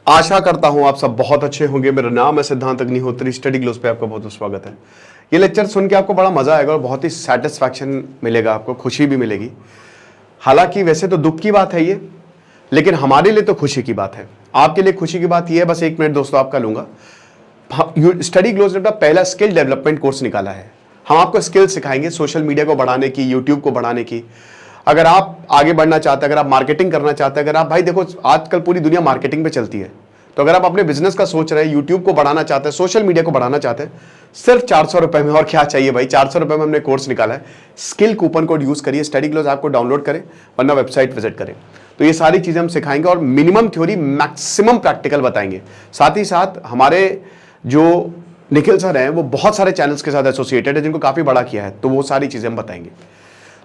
आशा करता हूं आप सब बहुत अच्छे होंगे। मेरा नाम है सिद्धांत अग्निहोत्री। स्टडी ग्लोस पे आपका बहुत बहुत स्वागत है। ये लेक्चर सुन के आपको बड़ा मजा आएगा और बहुत ही सेटिस्फैक्शन मिलेगा, आपको खुशी भी मिलेगी। हालांकि वैसे तो दुख की बात है ये, लेकिन हमारे लिए तो खुशी की बात है। आपके लिए खुशी की बात ये है, बस 1 मिनट दोस्तों आपका लूंगा। स्टडी ग्लोस ने अपना पहला स्किल डेवलपमेंट कोर्स निकाला है। हम आपको स्किल सिखाएंगे सोशल मीडिया को बढ़ाने की, यूट्यूब को बढ़ाने की। अगर आप आगे बढ़ना चाहते हैं, अगर आप मार्केटिंग करना चाहते हैं, अगर आप भाई देखो आजकल पूरी दुनिया मार्केटिंग पे चलती है, तो अगर आप अपने बिजनेस का सोच रहे हैं, यूट्यूब को बढ़ाना चाहते हैं, सोशल मीडिया को बढ़ाना चाहते हैं, सिर्फ 400 रुपए में। और क्या चाहिए भाई, 400 रुपए में हमने कोर्स निकाला है। स्किल कूपन कोड यूज करिए, स्टडी ग्लोस ऐप को डाउनलोड करें, वरना वेबसाइट विजिट करें। तो ये सारी चीजें हम सिखाएंगे और मिनिमम थ्योरी मैक्सिमम प्रैक्टिकल बताएंगे। साथ ही साथ हमारे जो निखिल सर हैं वो बहुत सारे चैनल्स के साथ एसोसिएटेड है, जिनको काफी बड़ा किया है, तो वो सारी चीजें हम बताएंगे।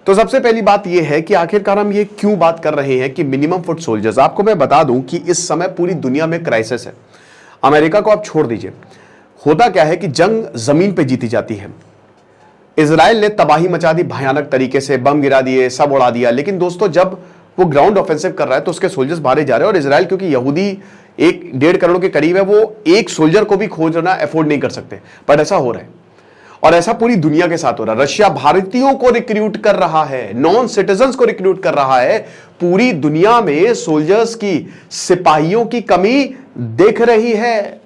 तो सबसे पहली बात यह है कि आखिरकार हम ये क्यों बात कर रहे हैं कि मिनिमम फुट सोल्जर्स। आपको मैं बता दूं कि इस समय पूरी दुनिया में क्राइसिस है। अमेरिका को आप छोड़ दीजिए, होता क्या है कि जंग जमीन पे जीती जाती है। इजराइल ने तबाही मचा दी भयानक तरीके से, बम गिरा दिए, सब उड़ा दिया। लेकिन दोस्तों जब वो ग्राउंड ऑफेंसिव कर रहा है तो उसके सोल्जर्स मारे जा रहे हैं। और इजराइल क्योंकि यहूदी 1-1.5 करोड़ के करीब है, वो एक सोल्जर को भी खोजना अफोर्ड नहीं कर सकते, बट ऐसा हो रहा है। और ऐसा पूरी दुनिया के साथ हो रहा है। रशिया भारतीयों को रिक्रूट कर रहा है, नॉन सिटीजन्स को रिक्रूट कर रहा है। पूरी दुनिया में सोल्जर्स की, सिपाहियों की कमी दिख रही है।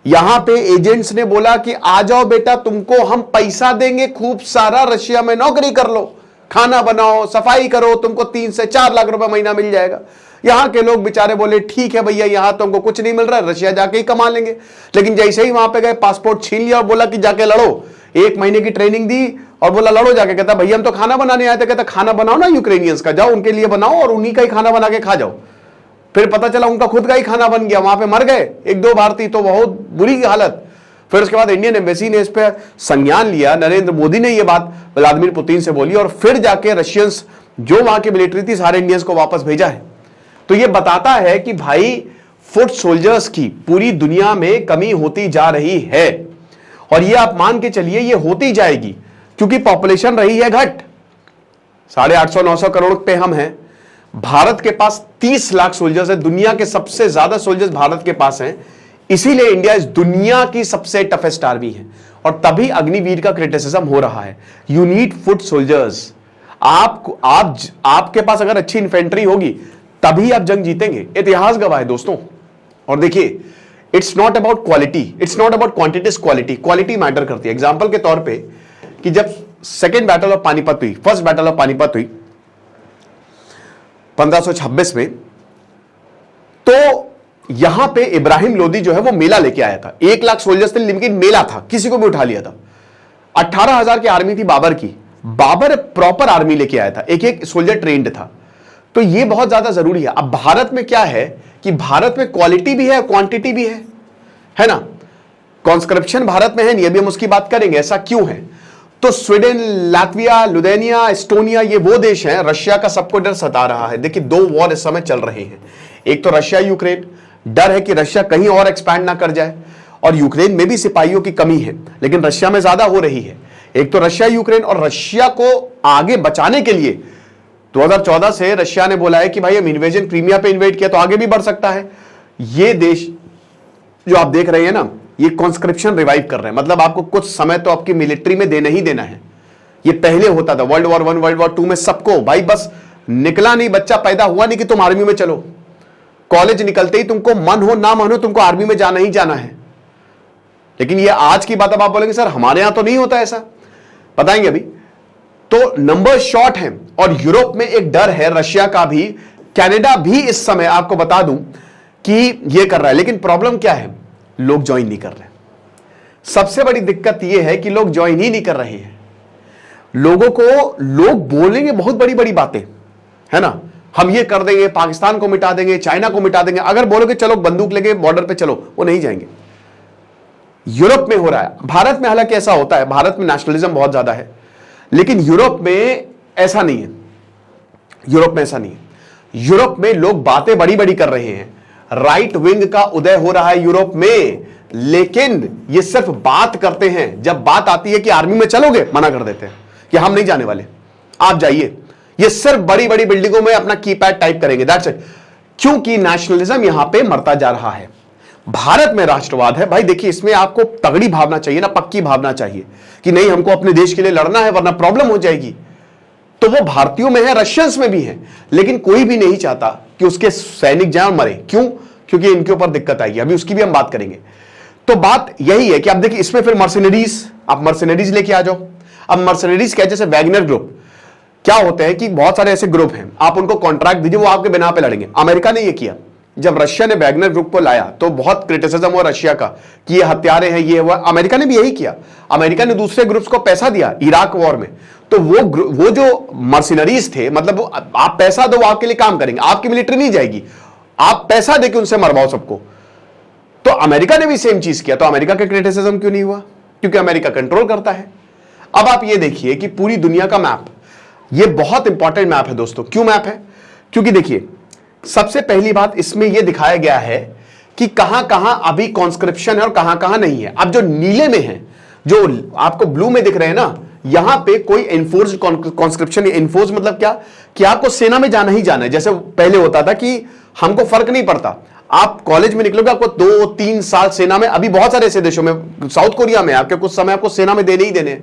यहां पे एजेंट्स ने बोला कि आ जाओ बेटा, तुमको हम पैसा देंगे खूब सारा, रशिया में नौकरी कर लो, खाना बनाओ, सफाई करो, तुमको 3 से 4 लाख रुपए महीना मिल जाएगा। यहां के लोग बेचारे बोले ठीक है भैया, यहां तुमको कुछ नहीं मिल रहा है, रशिया जाके ही कमा लेंगे। लेकिन जैसे ही वहां पे गए, पासपोर्ट छीन लिया और बोला कि जाके लड़ो। 1 महीने की ट्रेनिंग दी और बोला लड़ो जाके। कहता भैया हम तो खाना बनाने आए थे। कहता खाना बनाओ ना यूक्रेनियंस का, जाओ उनके लिए बनाओ और उन्हीं का ही खाना बना के खा जाओ। फिर पता चला उनका खुद का ही खाना बन गया, वहां पे मर गए 1-2 भारतीय, तो बहुत बुरी हालत। फिर उसके बाद इंडियन एम्बेसी ने इस पर संज्ञान लिया, नरेंद्र मोदी ने यह बात व्लादिमीर पुतिन से बोली और फिर जाके रशियंस जो वहां की मिलिट्री थी सारे इंडियंस को वापस भेजा है। तो यह बताता है कि भाई फुट सोल्जर्स की पूरी दुनिया में कमी होती जा रही है। और ये आप मान के चलिए ये होती जाएगी, क्योंकि पॉपुलेशन रही है घट। 850-900 करोड़ पे हम हैं। भारत के पास 30 लाख सोल्जर्स है, दुनिया के सबसे ज्यादा सोल्जर्स भारत के पास हैं। इसीलिए इंडिया इस दुनिया की सबसे टफेस्ट आर्मी है। और तभी अग्निवीर का क्रिटिसिज्म हो रहा है। You need foot soldiers. आपके पास अगर अच्छी इन्फेंट्री होगी तभी आप जंग जीतेंगे। इतिहास गवाह है दोस्तों। और देखिए, it's not about quality, it's not about quantity, quality quality matter करती है। एग्जांपल के तौर पे कि जब सेकेंड बैटल ऑफ पानीपत हुई, फर्स्ट बैटल ऑफ पानीपत हुई 1526 में, तो यहां पे इब्राहिम लोदी जो है वो मेला लेके आया था। 1 लाख सोल्जर्स थे, लेकिन मेला था, किसी को भी उठा लिया था। 18,000 की आर्मी थी बाबर की। बाबर प्रॉपर आर्मी लेके आया था, एक सोल्जर ट्रेंड था। तो ये बहुत ज्यादा जरूरी है। अब भारत में क्या है कि भारत में क्वालिटी भी है, क्वांटिटी भी है ना। कॉन्स्क्रिप्शन भारत में है नहीं, अभी हम उसकी बात करेंगे ऐसा क्यों है। तो स्वीडन, लातविया, लुथेनिया, एस्टोनिया, ये वो देश हैं। रशिया का सबको डर सता रहा है। देखिए 2 वॉर इस समय चल रहे हैं। एक तो रशिया यूक्रेन, डर है कि रशिया कहीं और एक्सपैंड ना कर जाए। और यूक्रेन में भी सिपाहियों की कमी है, लेकिन रशिया में ज्यादा हो रही है। एक तो रशिया यूक्रेन, और रशिया को आगे बचाने के लिए 2014 से रशिया ने बोला है कि भाई हम इन्वेजन क्रीमिया पे इन्वेट किया तो आगे भी बढ़ सकता है। ये देश जो आप देख रहे हैं ना, ये कॉन्स्क्रिप्शन रिवाइव कर रहे हैं। मतलब आपको कुछ समय तो आपकी मिलिट्री में देना ही देना है। ये पहले होता था वर्ल्ड वॉर 1, वर्ल्ड वॉर 2 में सबको, भाई बस निकला नहीं, बच्चा पैदा हुआ नहीं कि तुम आर्मी में चलो। कॉलेज निकलते ही तुमको मन हो ना मन हो तुमको आर्मी में जाना ही जाना है। लेकिन ये आज की बात अब आप बोलेंगे सर हमारे यहां तो नहीं होता ऐसा, बताएंगे अभी। तो नंबर शॉर्ट है और यूरोप में एक डर है रशिया का भी। कनाडा भी इस समय आपको बता दूं कि यह कर रहा है। लेकिन प्रॉब्लम क्या है, लोग ज्वाइन नहीं कर रहे। सबसे बड़ी दिक्कत यह है कि लोग ज्वाइन ही नहीं कर रहे हैं। लोगों को लोग बोलेंगे बहुत बड़ी बड़ी बातें, है ना, हम ये कर देंगे, पाकिस्तान को मिटा देंगे, चाइना को मिटा देंगे। अगर बोलोगे चलो बंदूक लेके बॉर्डर पे चलो, वो नहीं जाएंगे। यूरोप में हो रहा है। भारत में हालांकि ऐसा होता है, भारत में नेशनलिज्म बहुत ज्यादा है, लेकिन यूरोप में ऐसा नहीं है। यूरोप में ऐसा नहीं है। यूरोप में लोग बातें बड़ी बड़ी कर रहे हैं। राइट विंग का उदय हो रहा है यूरोप में, लेकिन ये सिर्फ बात करते हैं। जब बात आती है कि आर्मी में चलोगे, मना कर देते हैं कि हम नहीं जाने वाले, आप जाइए। ये सिर्फ बड़ी बड़ी बिल्डिंगों में अपना कीपैड टाइप करेंगे, दैट्स इट। क्योंकि नेशनलिज्म यहां पे मरता जा रहा है। भारत में राष्ट्रवाद है भाई, देखिए इसमें आपको तगड़ी भावना चाहिए ना, पक्की भावना चाहिए कि नहीं हमको अपने देश के लिए लड़ना है वरना प्रॉब्लम हो जाएगी। तो वो भारतीयों में है, रशियंस में भी है, लेकिन कोई भी नहीं चाहता कि उसके सैनिक जाएं और मरे। क्यों? क्योंकि इनके ऊपर दिक्कत आएगी, अभी उसकी भी हम बात करेंगे। तो बात यही है कि आप देखिए इसमें फिर मर्सिनरीज, आप मर्सिनरीज लेके आ जाओ। अब मर्सिनरीज क्या है, जैसे वैगनर ग्रुप क्या होते हैं कि बहुत सारे ऐसे ग्रुप हैं, आप उनको कॉन्ट्रैक्ट दीजिए, वो आपके बिना पे लड़ेंगे। अमेरिका ने ये किया, जब रशिया ने वैगनर ग्रुप को लाया तो बहुत क्रिटिसिज्म हुआ रशिया का कि ये हत्यारे हैं, ये हुआ। अमेरिका ने भी यही किया, अमेरिका ने दूसरे ग्रुप्स को पैसा दिया इराक वॉर में। तो वो जो मर्सिनरीज थे, मतलब आप पैसा दो वो आपके लिए काम करेंगे, आपकी मिलिट्री नहीं जाएगी, आप पैसा देके उनसे मरवाओ सबको। तो अमेरिका ने भी सेम चीज किया, तो अमेरिका का क्रिटिसिज्म क्यों नहीं हुआ? क्योंकि अमेरिका कंट्रोल करता है। अब आप ये देखिए कि पूरी दुनिया का मैप, ये बहुत इंपॉर्टेंट मैप है दोस्तों। क्यों मैप है? क्योंकि देखिए सबसे पहली बात इसमें यह दिखाया गया है कि कहां कहां अभी कॉन्स्क्रिप्शन है और कहां कहां नहीं है। अब जो नीले में है, जो आपको ब्लू में दिख रहे हैं ना, यहां पे कोई एनफोर्स कॉन्स्क्रिप्शन। एनफोर्स मतलब क्या कि आपको सेना में जाना ही जाना है। जैसे पहले होता था कि हमको फर्क नहीं पड़ता, आप कॉलेज में निकलोगे आपको 2-3 साल सेना में, अभी बहुत सारे ऐसे देशों में, साउथ कोरिया में आपके कुछ समय आपको सेना में देने ही देने,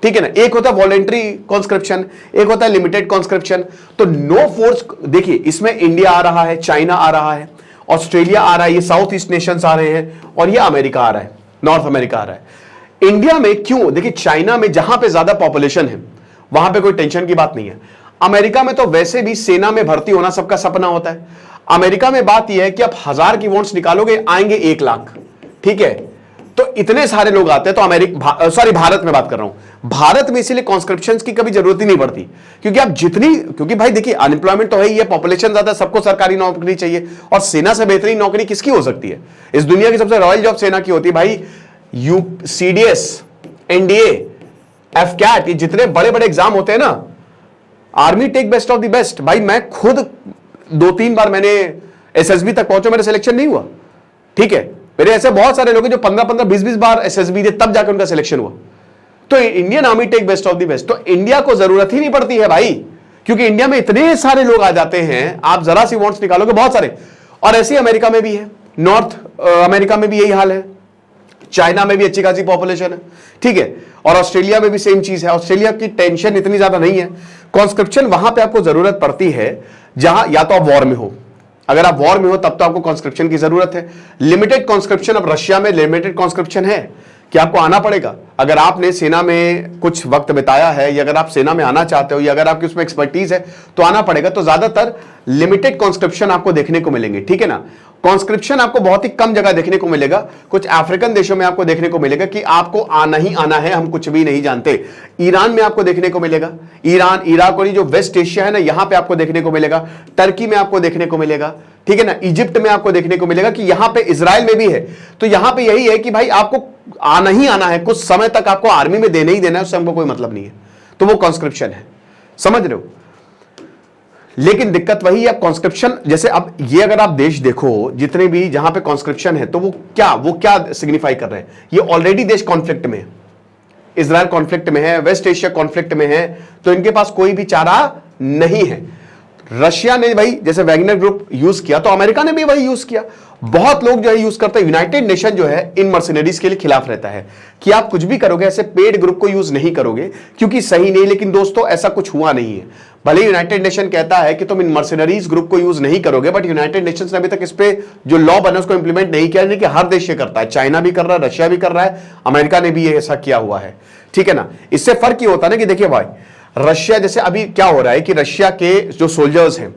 ठीक है ना। एक होता है वॉलेंट्री कॉन्स्क्रिप्शन, एक होता है लिमिटेड कॉन्स्क्रिप्शन। तो नो फोर्स, देखिए इसमें इंडिया आ रहा है, चाइना आ रहा है, ऑस्ट्रेलिया आ रहा है, ये साउथ ईस्ट नेशंस आ रहे हैं, और ये अमेरिका आ रहा है, नॉर्थ अमेरिका आ रहा है। इंडिया में क्यों? देखिए चाइना में जहां पे ज्यादा पॉपुलेशन है वहां पे कोई टेंशन की बात नहीं है। अमेरिका में तो वैसे भी सेना में भर्ती होना सबका सपना होता है। अमेरिका में बात यह है कि आप 1000 की वोट्स निकालोगे, आएंगे 1 लाख, ठीक है। तो इतने सारे लोग आते हैं, तो भारत में बात कर रहा हूं, भारत में इसीलिए कॉन्स्क्रिप्शन की कभी जरूरत ही नहीं पड़ती। क्योंकि आप क्योंकि भाई देखिए अनएम्प्लॉयमेंट तो है ही है, पॉपुलेशन ज्यादा, सबको सरकारी नौकरी चाहिए, और सेना से बेहतरीन नौकरी किसकी हो सकती है? इस दुनिया की सबसे रॉयल जॉब सेना की होती है भाई। CDS, NDA, FCAT, ये जितने बड़े बड़े एग्जाम होते हैं ना, army take best of the best. भाई मैं खुद 2-3 बार मैंने SSB तक पहुंचा, मेरा सिलेक्शन नहीं हुआ, ठीक है। मेरे ऐसे बहुत सारे लोग हैं जो 15-15, 20-20 बार SSB दे तब जाकर उनका सिलेक्शन हुआ। तो Indian army take best of the best. तो इंडिया को जरूरत ही नहीं पड़ती है भाई, क्योंकि इंडिया में इतने सारे लोग आ जाते हैं, आप जरा सी वोट्स निकालोगे बहुत सारे। और ऐसे ही अमेरिका में भी है, नॉर्थ अमेरिका में भी यही हाल है, चाइना में भी अच्छी खासी पॉपुलेशन है, ठीक है। और ऑस्ट्रेलिया में भी सेम चीज है। ऑस्ट्रेलिया की टेंशन इतनी ज्यादा नहीं है। कॉन्स्क्रिप्शन वहां पे आपको जरूरत पड़ती है जहां या तो आप वॉर में हो, अगर आप वॉर में हो तब तो आपको कॉन्स्क्रिप्शन की जरूरत है। लिमिटेड कॉन्स्क्रिप्शन, अब रशिया में लिमिटेड कॉन्स्क्रिप्शन है कि आपको आना पड़ेगा। अगर आपने सेना में कुछ वक्त बिताया है, या अगर आप सेना में आना चाहते हो, या अगर आपकी उसमें एक्सपर्टीज है तो आना पड़ेगा। तो ज्यादातर लिमिटेड कॉन्स्क्रिप्शन आपको देखने को मिलेंगे, ठीक है ना। कॉन्स्क्रिप्शन आपको बहुत ही कम जगह देखने को मिलेगा। कुछ अफ्रीकन देशों में आपको देखने को मिलेगा कि आपको आना ही आना है, हम कुछ भी नहीं जानते। ईरान में आपको देखने को मिलेगा, ईरान, इराक और ये जो वेस्ट एशिया है ना, यहां पे आपको देखने को मिलेगा। टर्की में आपको देखने को मिलेगा, ठीक है ना। इजिप्ट में आपको देखने को मिलेगा कि यहां पे, इजराइल में भी है। तो यहां पे यही है कि भाई आपको आना ही आना है, कुछ समय तक आपको आर्मी में देना ही देना है, उससे हमको कोई मतलब नहीं है। तो वो कॉन्स्क्रिप्शन है, समझ रहे हो। लेकिन दिक्कत वही है, कॉन्स्क्रिप्शन जैसे अब ये अगर आप देश देखो जितने भी जहां पे कॉन्स्क्रिप्शन है, तो वो क्या सिग्निफाई कर रहे हैं? ये ऑलरेडी देश कॉन्फ्लिक्ट में है, इजराइल कॉन्फ्लिक्ट में है, वेस्ट एशिया कॉन्फ्लिक्ट में है, तो इनके पास कोई भी चारा नहीं है। रशिया ने भाई जैसे वैगनर ग्रुप यूज किया, तो अमेरिका ने भी वही यूज किया। बहुत लोग जो है यूज करते हैं। यूनाइटेड नेशन जो है इन मर्सिनरीज के लिए खिलाफ रहता है कि आप कुछ भी करोगे ऐसे पेड ग्रुप को यूज नहीं करोगे, क्योंकि सही नहीं। लेकिन दोस्तों ऐसा कुछ हुआ नहीं है। भले यूनाइटेड नेशन कहता है कि तुम इन मर्सिनरीज ग्रुप को यूज नहीं करोगे, बट यूनाइटेड नेशन ने अभी तक इस पे जो लॉ बना उसको इंप्लीमेंट नहीं किया। कि हर देश ये करता है, चाइना भी कर रहा है, रशिया भी कर रहा है, अमेरिका ने भी ये ऐसा किया हुआ है, ठीक है ना। इससे फर्क ये होता है ना कि देखिए भाई, रशिया जैसे अभी क्या हो रहा है कि रशिया के जो सोल्जर्स हैं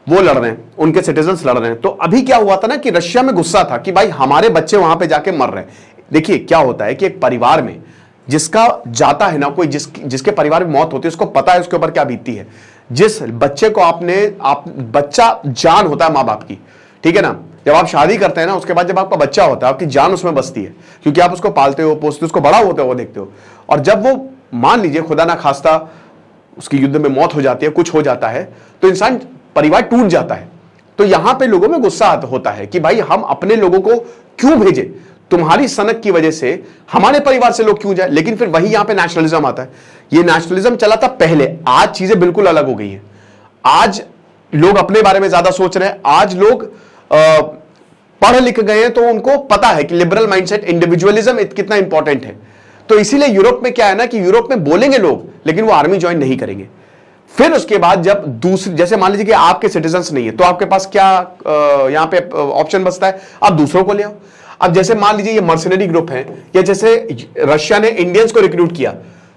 वो लड़ रहे हैं, उनके सिटीजन्स लड़ रहे हैं। तो अभी क्या हुआ था ना कि रशिया में गुस्सा था कि भाई हमारे बच्चे वहां पे जाके मर रहे हैं। देखिए क्या होता है कि एक परिवार में जिसका जाता है ना कोई, जिसके परिवार में मौत होती है, उसको पता है उसके ऊपर क्या बीतती है। जिस बच्चे को बच्चा जान होता है माँ बाप की, ठीक है ना। जब आप शादी करते हैं ना, उसके बाद जब आपका बच्चा होता है, आपकी जान उसमें बसती है, क्योंकि आप उसको पालते हो, पोसते हो, उसको बड़ा होते हो, वो देखते हो। और जब वो मान लीजिए खुदा ना खास्ता उसकी युद्ध में मौत हो जाती है, कुछ हो जाता है, तो इंसान, परिवार टूट जाता है। तो यहां पे लोगों में गुस्सा होता है कि भाई हम अपने लोगों को क्यों भेजे, तुम्हारी सनक की वजह से हमारे परिवार से लोग क्यों जाए। लेकिन फिर वही यहां पे नेशनलिज्म आता है। ये नेशनलिज्म चला था पहले, आज चीजें बिल्कुल अलग हो गई हैं। आज लोग अपने बारे में ज्यादा सोच रहे हैं। आज लोग पढ़ लिख गए हैं तो उनको पता है कि लिबरल माइंडसेट, इंडिविजुअलिज्म कितना इंपॉर्टेंट है। तो इसीलिए यूरोप में क्या है ना कि यूरोप में बोलेंगे लोग लेकिन वो आर्मी ज्वाइन नहीं करेंगे। फिर उसके बाद जब दूसरी, जैसे मान लीजिए कि आपके सिटीजन्स नहीं है तो आपके पास क्या यहां पे ऑप्शन बचता है, आप दूसरों को ले आओ। अब जैसे मान लीजिए ये मर्सनरी ग्रुप है, या जैसे रशिया ने इंडियंस को रिक्रूट किया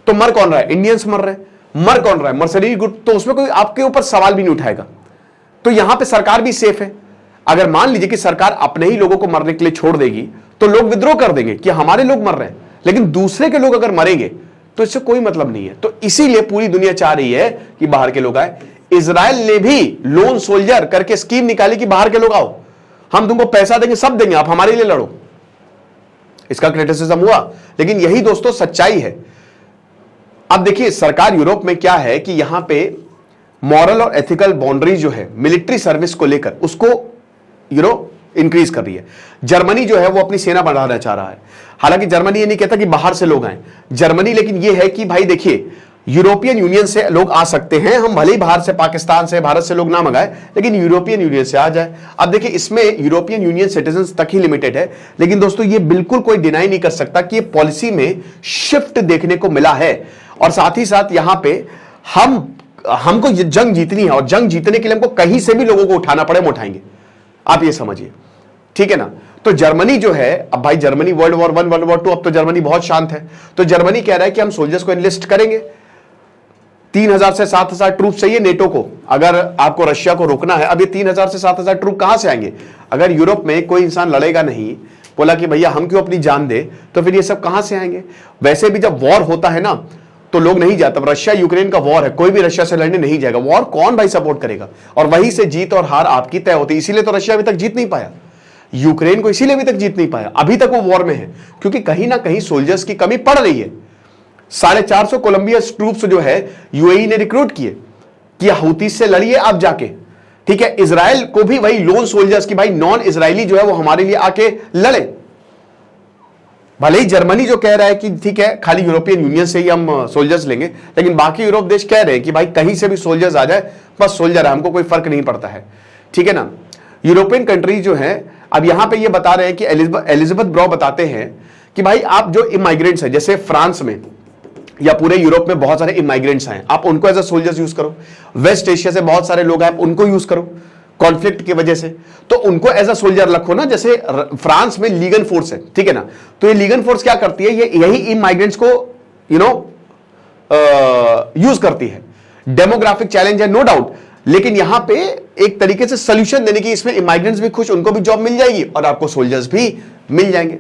तो मर कौन रहा है? इंडियंस मर रहे हैं। मर कौन रहा है? Mercenary group. तो उसमें कोई आपके ऊपर सवाल भी नहीं उठाएगा। तो यहां पे सरकार भी सेफ है। अगर मान लीजिए कि सरकार अपने ही लोगों को मरने के लिए छोड़ देगी तो लोग विद्रोह कर देंगे कि हमारे लोग मर रहे हैं, लेकिन दूसरे के लोग अगर मरेंगे तो इससे कोई मतलब नहीं है। तो इसीलिए पूरी दुनिया चाह रही है कि बाहर के लोग आए। इजराइल ने भी लोन सोल्जर करके स्कीम निकाली कि बाहर के लोग आओ, हम तुमको पैसा देंगे, सब देंगे, आप हमारे लिए लड़ो। इसका क्रिटिसिज्म हुआ, लेकिन यही दोस्तों सच्चाई है। अब देखिए सरकार यूरोप में क्या है कि यहां पे मॉरल और एथिकल बाउंड्री जो है मिलिट्री सर्विस को लेकर उसको इंक्रीज कर रही है। जर्मनी जो है वो अपनी सेना बढ़ाना चाह रहा है। हालांकि जर्मनी ये नहीं कहता कि बाहर से लोग आए जर्मनी, लेकिन ये है कि भाई देखिए यूरोपियन यूनियन से लोग आ सकते हैं, हम भले ही बाहर से, पाकिस्तान से, भारत से लोग ना मंगाए, लेकिन यूरोपियन यूनियन से आ जाए। अब देखिए इसमें यूरोपियन यूनियन सिटीजन्स तक ही लिमिटेड है, लेकिन दोस्तों ये बिल्कुल कोई डिनाई नहीं कर सकता कि ये पॉलिसी में शिफ्ट देखने को मिला है। और साथ ही साथ यहां पे हमको ये जंग जीतनी है, और जंग जीतने के लिए हमको कहीं से भी लोगों को उठाना पड़े, हम उठाएंगे। आप ये समझिए, ठीक है ना। तो जर्मनी जो है, अब भाई Germany world war 1, world war 2, अब तो जर्मनी बहुत शांत है। तो जर्मनी कह रहा है कि हम सोल्जर्स को एनलिस्ट करेंगे, 3000 से 7000 ट्रूप चाहिए नेटो को, अगर आपको रशिया को रोकना है। अब ये 3000 से 7000 ट्रूप कहां से आएंगे? अगर यूरोप में कोई इंसान लड़ेगा नहीं, बोला कि भैया हम क्यों अपनी जान दे, तो फिर ये सब कहां से आएंगे? वैसे भी जब वॉर होता है ना तो लोग नहीं जाते। रशिया यूक्रेन का वॉर है, कोई भी रशिया से लड़ने नहीं जाएगा। वॉर कौन भाई सपोर्ट करेगा? और वहीं से जीत और हार आपकी तय होती है। इसीलिए तो रशिया अभी तक जीत नहीं पाया, यूक्रेन को इसीलिए अभी तक जीत नहीं पाया, अभी तक वो वॉर में है, क्योंकि कहीं ना कहीं सोल्जर्स की कमी पड़ रही है। 450 कोलंबिया ट्रूप्स जो है यूएई ने रिक्रूट किए कि हूती से लड़िए आप जाके, ठीक है। इजराइल को भी वही लोन सोल्जर्स की, भाई नॉन इजरायली जो है वो हमारे लिए आके लड़े। भले ही जर्मनी जो कह रहा है कि ठीक है खाली यूरोपियन यूनियन से ही हम सोल्जर्स लेंगे, लेकिन बाकी यूरोप देश कह रहे हैं कि भाई कहीं से भी सोल्जर्स आ जाए, बस सोल्जर है, हमको कोई फर्क नहीं पड़ता है, ठीक है ना। यूरोपियन कंट्रीज जो है, अब यहां पे ये बता रहे हैं कि एलिजाबेथ ब्रो बताते हैं कि भाई आप जो इमाइग्रेंट्स हैं, जैसे फ्रांस में या पूरे यूरोप में बहुत सारे इमाइग्रेंट्स हैं, आप उनको एज अ सोल्जर्स यूज करो। वेस्ट एशिया से बहुत सारे लोग हैं, आप उनको यूज करो कॉन्फ्लिक्ट की वजह से, तो उनको एज अ सोल्जर रखो ना। जैसे फ्रांस में लीगन फोर्स है, ठीक है ना, तो ये लीगन फोर्स क्या करती है, ये यही इमाइग्रेंट्स को यूज करती है। डेमोग्राफिक चैलेंज है नो डाउट, लेकिन यहां पे एक तरीके से सोल्यूशन देने की, इसमें इमाइग्रेंट्स भी खुश, उनको भी जॉब मिल जाएगी और आपको सोल्जर्स भी मिल जाएंगे।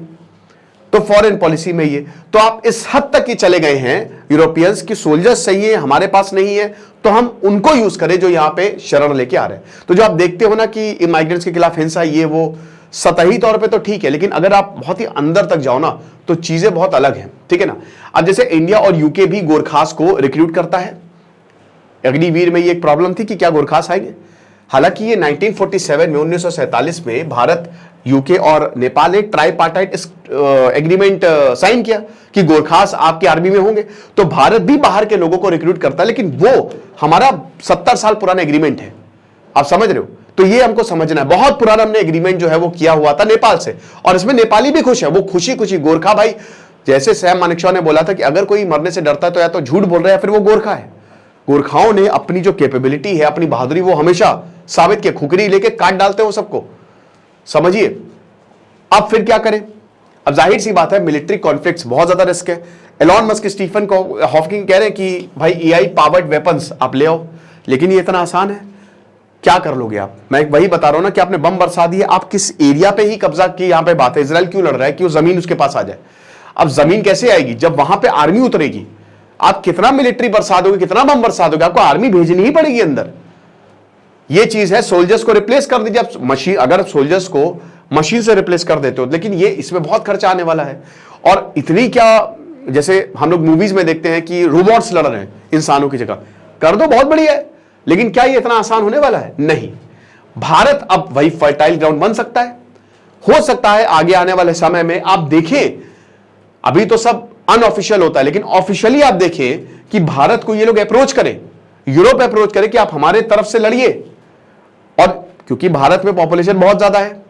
तो फॉरेन पॉलिसी में ये, तो आप इस हद तक ही चले गए हैं यूरोपियंस की सोल्जर्स सही है, हमारे पास नहीं है, तो हम उनको यूज करें जो यहां पे शरण लेके आ रहे हैं। तो जो आप देखते हो ना कि इमाइग्रेंट्स के खिलाफ हिंसा, ये वो सतही तौर पे तो ठीक है, लेकिन अगर आप बहुत ही अंदर तक जाओ ना तो चीजें बहुत अलग हैं, ठीक है ना। अब जैसे इंडिया और यूके भी गोरखास को रिक्रूट करता है। अग्निवीर में ये एक प्रॉब्लम थी कि क्या गोरखास आएंगे, हालांकि ये 1947 में 1947 में भारत, यूके और नेपाल ने ट्राइपार्टाइट एग्रीमेंट साइन किया कि गोरखास आपकी आर्मी में होंगे। तो भारत भी बाहर के लोगों को रिक्रूट करता है, लेकिन वो हमारा 70 साल पुराना एग्रीमेंट है, आप समझ रहे हो। तो ये हमको समझना है, बहुत पुराना हमने एग्रीमेंट जो है वो किया हुआ था नेपाल से, और इसमें नेपाली भी खुश है, वो खुशी खुशी गोरखा भाई, जैसे सैम मानेकशॉ ने बोला था कि अगर कोई मरने से डरता है तो या तो झूठ बोल रहा है या फिर वो गोरखा है। गोरखाओं ने अपनी जो कैपेबिलिटी है, अपनी बहादुरी, वो हमेशा साबित किया, खुकरी लेके काट डालते हो सबको, समझिए। अब फिर क्या करें? अब जाहिर सी बात है मिलिट्री कॉन्फ्लिक्ट्स बहुत ज्यादा रिस्क है। एलॉन मस्क, स्टीफन हॉकिंग कह रहे हैं कि भाई एआई पावर्ड वेपन्स आप ले आओ, लेकिन ये इतना आसान है? क्या कर लोगे आप? मैं वही बता रहा हूं ना कि आपने बम बरसा दिए, आप किस एरिया पे ही कब्जा की, यहां पे बात है। इजराइल क्यों लड़ रहा है कि वो जमीन उसके पास आ जाए। अब जमीन कैसे आएगी जब वहां पे आर्मी उतरेगी? आप कितना मिलिट्री बरसा दोगे, कितना बम बरसा दोगे, आपको आर्मी भेजनी ही पड़ेगी अंदर। ये चीज है, सोल्जर्स को रिप्लेस कर दीजिए आप मशीन, अगर सोल्जर्स को मशीन से रिप्लेस कर देते हो, लेकिन ये इसमें बहुत खर्चा आने वाला है। और इतनी क्या, जैसे हम लोग मूवीज में देखते हैं कि रोबोट्स लड़ रहे हैं इंसानों की जगह, कर दो, बहुत बढ़िया है, लेकिन क्या ये इतना आसान होने वाला है? नहीं। भारत अब वही फर्टाइल ग्राउंड बन सकता है, हो सकता है आगे आने वाले समय में। आप देखें, अभी तो सब अनऑफिशियल होता है, लेकिन ऑफिशियली आप देखें कि भारत को ये लोग अप्रोच करें, यूरोप अप्रोच करे कि आप हमारे तरफ से लड़िए, और क्योंकि भारत में पॉपुलेशन बहुत ज्यादा है,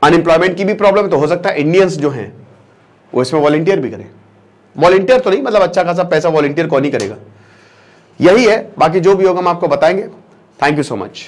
अनएम्प्लॉयमेंट की भी प्रॉब्लम, तो हो सकता है इंडियंस जो हैं वो इसमें वॉलंटियर भी करें। वॉलंटियर तो नहीं, मतलब अच्छा खासा पैसा वॉलंटियर कौन ही करेगा। यही है, बाकी जो भी होगा हम आपको बताएंगे। Thank you so much.